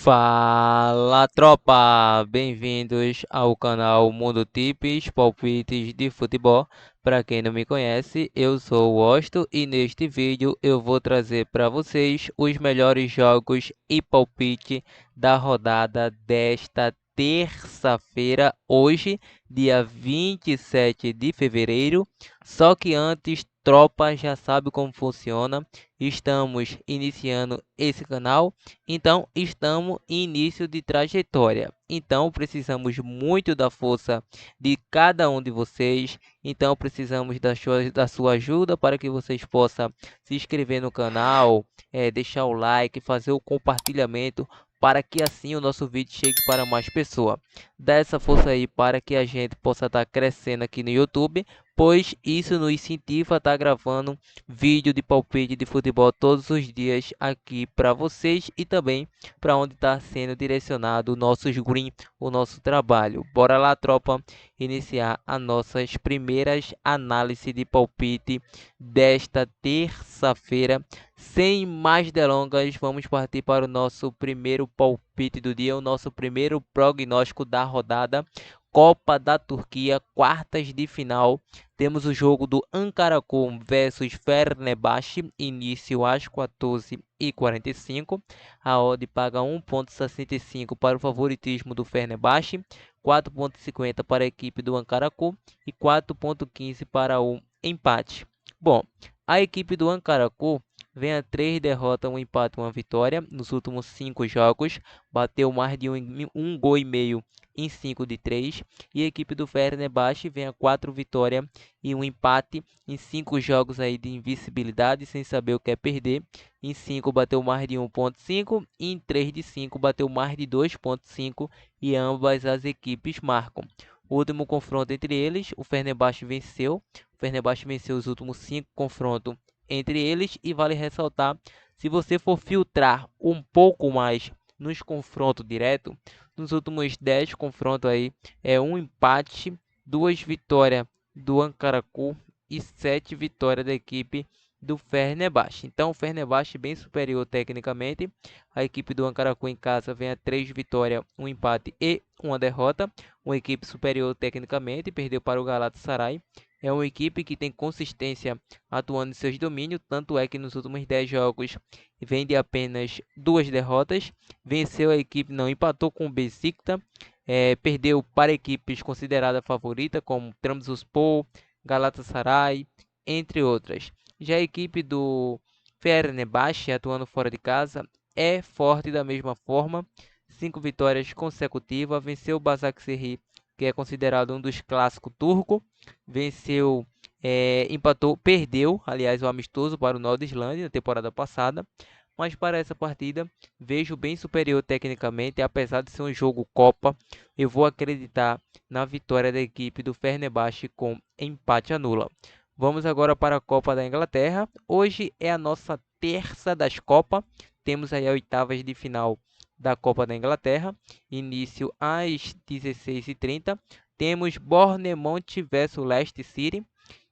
Fala tropa, bem-vindos ao canal Mundo Tips, palpites de futebol. Para quem não me conhece, eu sou o Osto e neste vídeo eu vou trazer para vocês os melhores jogos e palpite da rodada desta terça-feira, hoje, dia 27 de fevereiro. Só que antes, tropa, já sabe como funciona. Estamos iniciando esse canal, então, estamos em início de trajetória. Então, precisamos muito da força de cada um de vocês. Então, precisamos da sua ajuda para que vocês possam se inscrever no canal, deixar o like, fazer o compartilhamento, para que assim o nosso vídeo chegue para mais pessoas. Dá essa força aí para que a gente possa estar crescendo aqui no YouTube, pois isso nos incentiva a estar gravando vídeo de palpite de futebol todos os dias aqui para vocês e também para onde está sendo direcionado o nosso green, o nosso trabalho. Bora lá, tropa, iniciar as nossas primeiras análises de palpite desta terça-feira. Sem mais delongas, vamos partir para o nosso primeiro palpite do dia, o nosso primeiro prognóstico da rodada. Copa da Turquia, quartas de final. Temos o jogo do Ankarakum versus Fenerbahçe, início às 14h45. A odd paga 1,65 para o favoritismo do Fenerbahçe, 4,50 para a equipe do Ankarakum e 4,15 para o empate. Bom, a equipe do Ankarakum vem a 3 derrotas, um empate e uma vitória nos últimos 5 jogos. Bateu mais de um gol e meio em 5 de 3. E a equipe do Fenerbahçe vem a 4 vitórias e um empate em 5 jogos aí de invencibilidade, sem saber o que é perder. Em 5 bateu mais de 1,5 e em 3 de 5 bateu mais de 2,5 e ambas as equipes marcam. O último confronto entre eles, o Fenerbahçe venceu. O Fenerbahçe venceu os últimos 5 confrontos entre eles e vale ressaltar, se você for filtrar um pouco mais nos confrontos diretos, nos últimos 10 confrontos aí, é um empate, 2 vitórias do Ankarakum e 7 vitórias da equipe do Fenerbahçe. Então, o Fenerbahçe bem superior tecnicamente. A equipe do Ankarakum em casa vem a 3 vitórias, um empate e uma derrota. Uma equipe superior tecnicamente, perdeu para o Galatasaray. É uma equipe que tem consistência atuando em seus domínios, tanto é que nos últimos 10 jogos vem de apenas 2 derrotas. Venceu a equipe, não, empatou com o Besiktas, perdeu para equipes consideradas favoritas como Trabzonspor, Galatasaray, entre outras. Já a equipe do Fenerbahçe, atuando fora de casa, é forte da mesma forma, 5 vitórias consecutivas, venceu o Başakşehir, que é considerado um dos clássicos turcos, venceu, empatou, perdeu, aliás, o amistoso para o Nordland na temporada passada, mas para essa partida vejo bem superior tecnicamente, apesar de ser um jogo Copa, eu vou acreditar na vitória da equipe do Fenerbahçe com empate a nula. Vamos agora para a Copa da Inglaterra. Hoje é a nossa terça das Copas. Temos aí as oitavas de final da Copa da Inglaterra, início às 16h30. Temos Bournemouth versus Leicester City.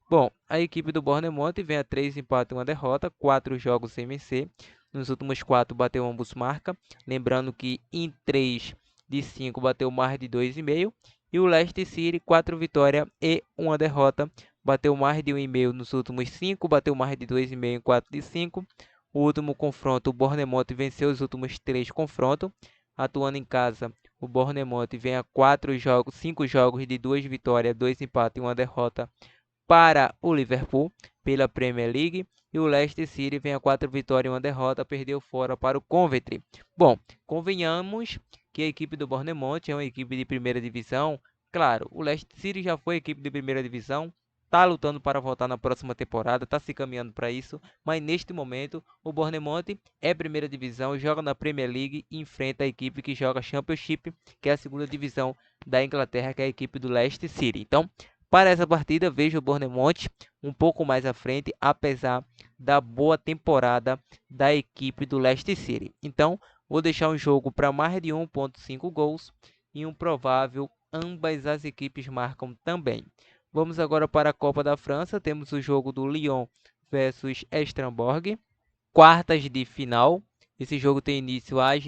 Bom, a equipe do Bournemouth vem a 3 empates e uma derrota, 4 jogos sem vencer. Nos últimos 4 bateu ambos marca. Lembrando que em 3 de 5 bateu mais de 2,5. E o Leicester City, 4 vitórias e uma derrota. Bateu mais de 1,5 nos últimos 5, bateu mais de 2,5 em 4 de 5. O último confronto, o Bournemouth venceu os últimos 3 confrontos. Atuando em casa, o Bournemouth vem a 5 jogos de 2 vitórias, 2 empates e uma derrota para o Liverpool pela Premier League. E o Leicester City vem a 4 vitórias e uma derrota, perdeu fora para o Coventry. Bom, convenhamos que a equipe do Bournemouth é uma equipe de primeira divisão. Claro, o Leicester City já foi equipe de primeira divisão, está lutando para voltar na próxima temporada, está se caminhando para isso, mas neste momento o Bournemouth é primeira divisão, joga na Premier League e enfrenta a equipe que joga Championship, que é a segunda divisão da Inglaterra, que é a equipe do Leicester City. Então, para essa partida, vejo o Bournemouth um pouco mais à frente, apesar da boa temporada da equipe do Leicester City. Então, vou deixar um jogo para mais de 1,5 gols e um provável ambas as equipes marcam também. Vamos agora para a Copa da França. Temos o jogo do Lyon versus Strasbourg, quartas de final. Esse jogo tem início às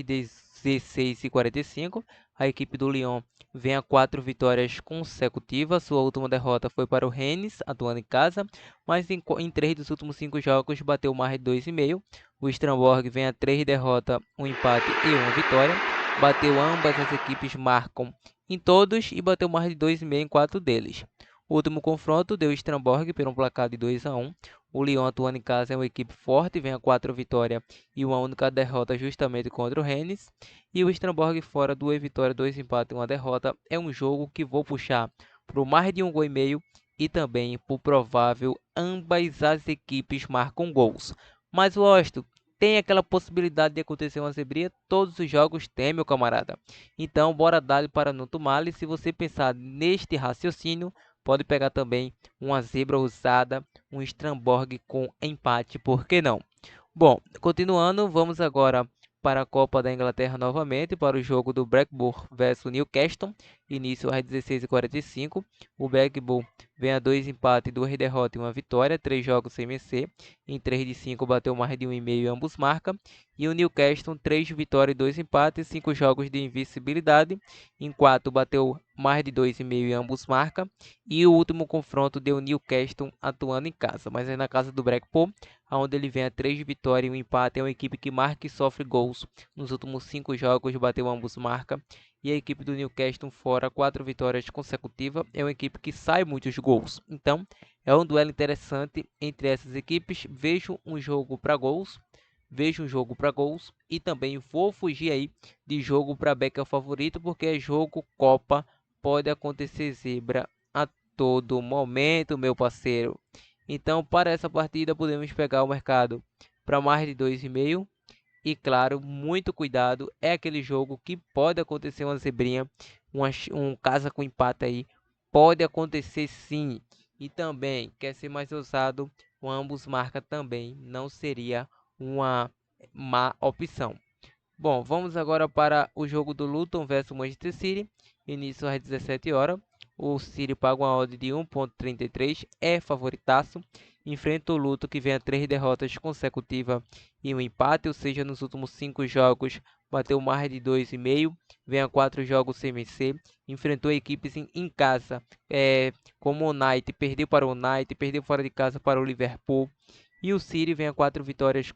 16:45. A equipe do Lyon vem a 4 vitórias consecutivas. Sua última derrota foi para o Rennes, atuando em casa, mas em 3 dos últimos 5 jogos bateu mais de 2,5. O Strasbourg vem a 3 derrotas, um empate e uma vitória. Bateu ambas as equipes, marcam em todos e bateu mais de 2,5 em 4 deles. O último confronto deu Strasbourg por um placar de 2-1. O Lyon, atuando em casa, é uma equipe forte, vem a 4 vitórias e uma única derrota justamente contra o Rennes. E o Strasbourg fora, 2 vitórias, 2 empates e uma derrota. É um jogo que vou puxar para mais de 1,5 gol e também por provável ambas as equipes marcam gols. Mas o Osto tem aquela possibilidade de acontecer uma zebrinha? Todos os jogos tem, meu camarada. Então, bora dar para não tomar. E se você pensar neste raciocínio, pode pegar também uma zebra usada, um Strasbourg com empate, por que não? Bom, continuando, vamos agora para a Copa da Inglaterra novamente, para o jogo do Blackburn versus Newcastle, início às 16:45. O Blackburn vem a 2 empates, 2 derrotas e uma vitória, 3 jogos sem vencer. Em 3 de 5 bateu mais de 1,5 e ambos marcam. E o Newcastle, 3 vitórias e 2 empates, 5 jogos de invencibilidade. Em 4 bateu mais de 2,5 e ambos marcam. E o último confronto deu Newcastle atuando em casa, mas é na casa do Blackpool, onde ele vem a 3 vitórias e um empate. É uma equipe que marca e sofre gols. Nos últimos 5 jogos bateu ambos marca. E a equipe do Newcastle fora, 4 vitórias consecutivas. É uma equipe que sai muitos gols. Então, é um duelo interessante entre essas equipes. Vejo um jogo para gols. Vejo um jogo para gols. E também vou fugir aí de jogo para back é o favorito, porque é jogo Copa. Pode acontecer zebra a todo momento, meu parceiro. Então, para essa partida, podemos pegar o mercado para mais de 2,5. E claro, muito cuidado, é aquele jogo que pode acontecer uma zebrinha, um casa com empate aí, pode acontecer sim. E também, quer ser mais ousado, o ambos marca também, não seria uma má opção. Bom, vamos agora para o jogo do Luton versus Manchester City, início às 17 horas. O City paga uma odd de 1,33, é favoritaço. Enfrenta o Luton, que vem a 3 derrotas consecutivas e um empate, ou seja, nos últimos 5 jogos bateu mais de 2,5, vem a 4 jogos sem vencer. Enfrentou equipes em casa, como o United, perdeu para o United, perdeu fora de casa para o Liverpool. E o City vem a 4 vitórias,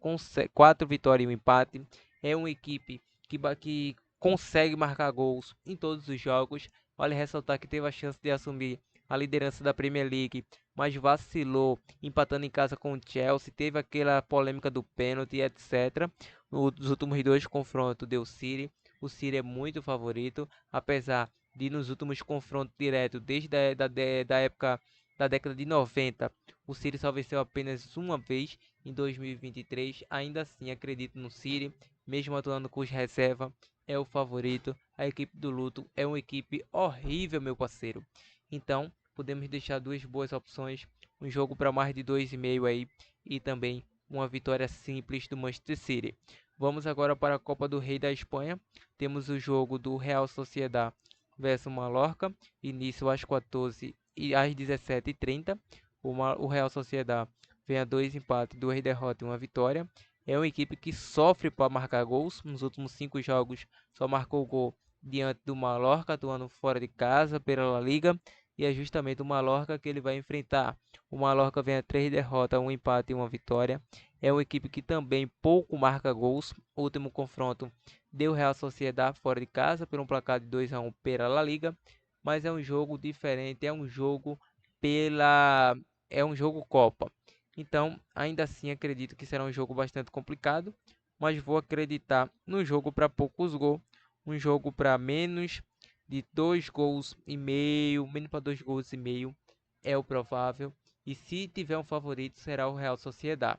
4 vitórias e um empate. É uma equipe que consegue marcar gols em todos os jogos. Vale ressaltar que teve a chance de assumir a liderança da Premier League, mas vacilou, empatando em casa com o Chelsea. Teve aquela polêmica do pênalti, etc. Nos últimos 2 confrontos deu City. O City é muito favorito, apesar de nos últimos confrontos diretos, desde da época da década de 90, o City só venceu apenas uma vez em 2023. Ainda assim, acredito no City, mesmo atuando com os reservas, é o favorito. A equipe do Luton é uma equipe horrível, meu parceiro. Então, podemos deixar 2 boas opções, um jogo para mais de 2,5 aí e também uma vitória simples do Manchester City. Vamos agora para a Copa do Rei da Espanha. Temos o jogo do Real Sociedad versus Mallorca, início às 14 e às 17:30. O Real Sociedad vem a 2 empates, 2 derrotas e uma vitória. É uma equipe que sofre para marcar gols. Nos últimos 5 jogos só marcou gol diante do Mallorca, atuando fora de casa pela La Liga. E é justamente o Mallorca que ele vai enfrentar. O Mallorca vem a 3 derrotas, 1 empate e uma vitória. É uma equipe que também pouco marca gols. O último confronto deu Real Sociedad fora de casa por um placar de 2-1 pela La Liga. Mas é um jogo diferente, pela é um jogo Copa. Então, ainda assim, acredito que será um jogo bastante complicado, mas vou acreditar no jogo para poucos gols, um jogo para menos de 2 gols e meio, menos para 2 gols e meio é o provável. E se tiver um favorito, será o Real Sociedad.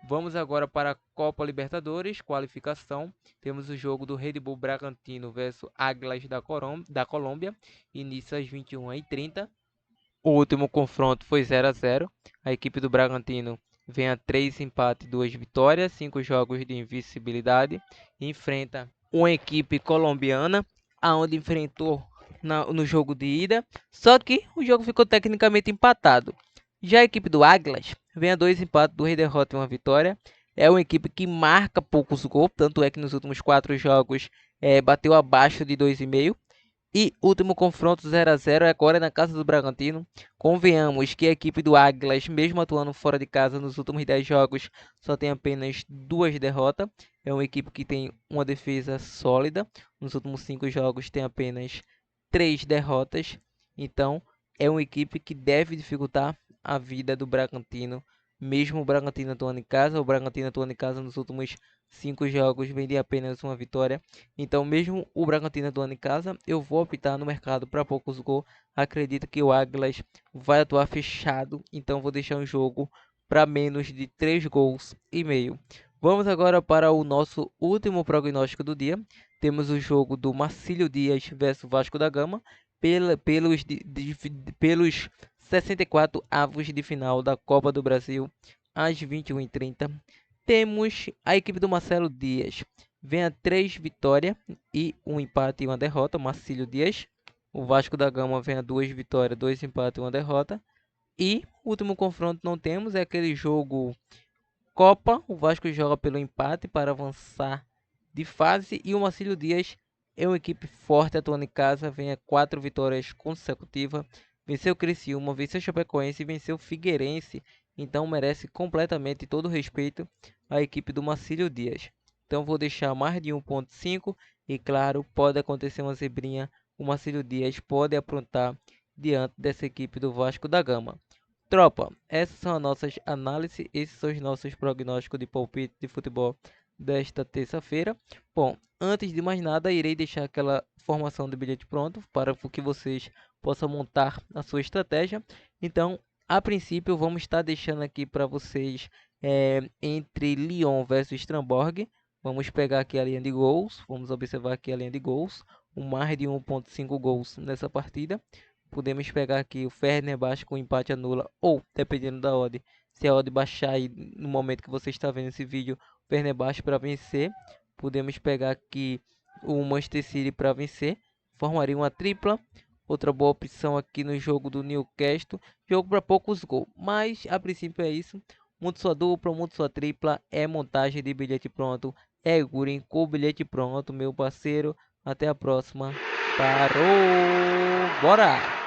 Vamos agora para a Copa Libertadores, qualificação. Temos o jogo do Red Bull Bragantino versus Águilas da Colômbia, início às 21:30. O último confronto foi 0-0. A equipe do Bragantino vem a 3 empates, 2 vitórias, 5 jogos de invencibilidade. Enfrenta uma equipe colombiana, aonde enfrentou no jogo de ida. Só que o jogo ficou tecnicamente empatado. Já a equipe do Águilas vem a 2 empates, 2 derrotas e uma vitória. É uma equipe que marca poucos gols, tanto é que nos últimos 4 jogos bateu abaixo de 2,5. E último confronto 0-0 é agora na casa do Bragantino. Convenhamos que a equipe do Águilas, mesmo atuando fora de casa nos últimos 10 jogos, só tem apenas 2 derrotas. É uma equipe que tem uma defesa sólida. Nos últimos 5 jogos tem apenas 3 derrotas. Então é uma equipe que deve dificultar a vida do Bragantino. Mesmo o Bragantino atuando em casa, o Bragantino atuando em casa nos últimos 5 jogos vem de apenas uma vitória. Então, mesmo o Bragantino atuando em casa, eu vou optar no mercado para poucos gols. Acredito que o Águilas vai atuar fechado, então vou deixar um jogo para menos de 3 gols e meio. Vamos agora para o nosso último prognóstico do dia. Temos o jogo do Marcílio Dias versus Vasco da Gama pelos 64 avos de final da Copa do Brasil às 21h30. Temos a equipe do Marcelo Dias. Vem a 3 vitórias e um empate e uma derrota. Marcílio Dias. O Vasco da Gama vem a 2 vitórias, 2 empates e uma derrota. E o último confronto não temos, é aquele jogo Copa. O Vasco joga pelo empate para avançar de fase. E o Marcílio Dias é uma equipe forte atuando em casa. Vem a 4 vitórias consecutivas. Venceu o Criciúma, venceu o Chapecoense e venceu o Figueirense. Então merece completamente todo o respeito a equipe do Marcílio Dias. Então vou deixar mais de 1,5 e claro, pode acontecer uma zebrinha. O Marcílio Dias pode aprontar diante dessa equipe do Vasco da Gama. Tropa, essas são as nossas análises, esses são os nossos prognósticos de palpite de futebol desta terça-feira. Bom, antes de mais nada, irei deixar aquela formação de bilhete pronto para que vocês possam montar a sua estratégia. Então, a princípio, vamos estar deixando aqui para vocês entre Lyon versus Stramborg. Vamos pegar aqui a linha de gols, vamos observar aqui a linha de gols, mais de 1,5 gols nessa partida. Podemos pegar aqui o Fenerbahçe com empate anula ou, dependendo da odd, se a odd baixar aí no momento que você está vendo esse vídeo, o Fenerbahçe para vencer. Podemos pegar aqui o Manchester City para vencer, formaria uma tripla. Outra boa opção aqui no jogo do Newcastle, jogo para poucos gols, mas a princípio é isso. Muito sua dupla, muito sua tripla, é montagem de bilhete pronto, é Gurin com bilhete pronto, meu parceiro. Até a próxima. Parou! Bora!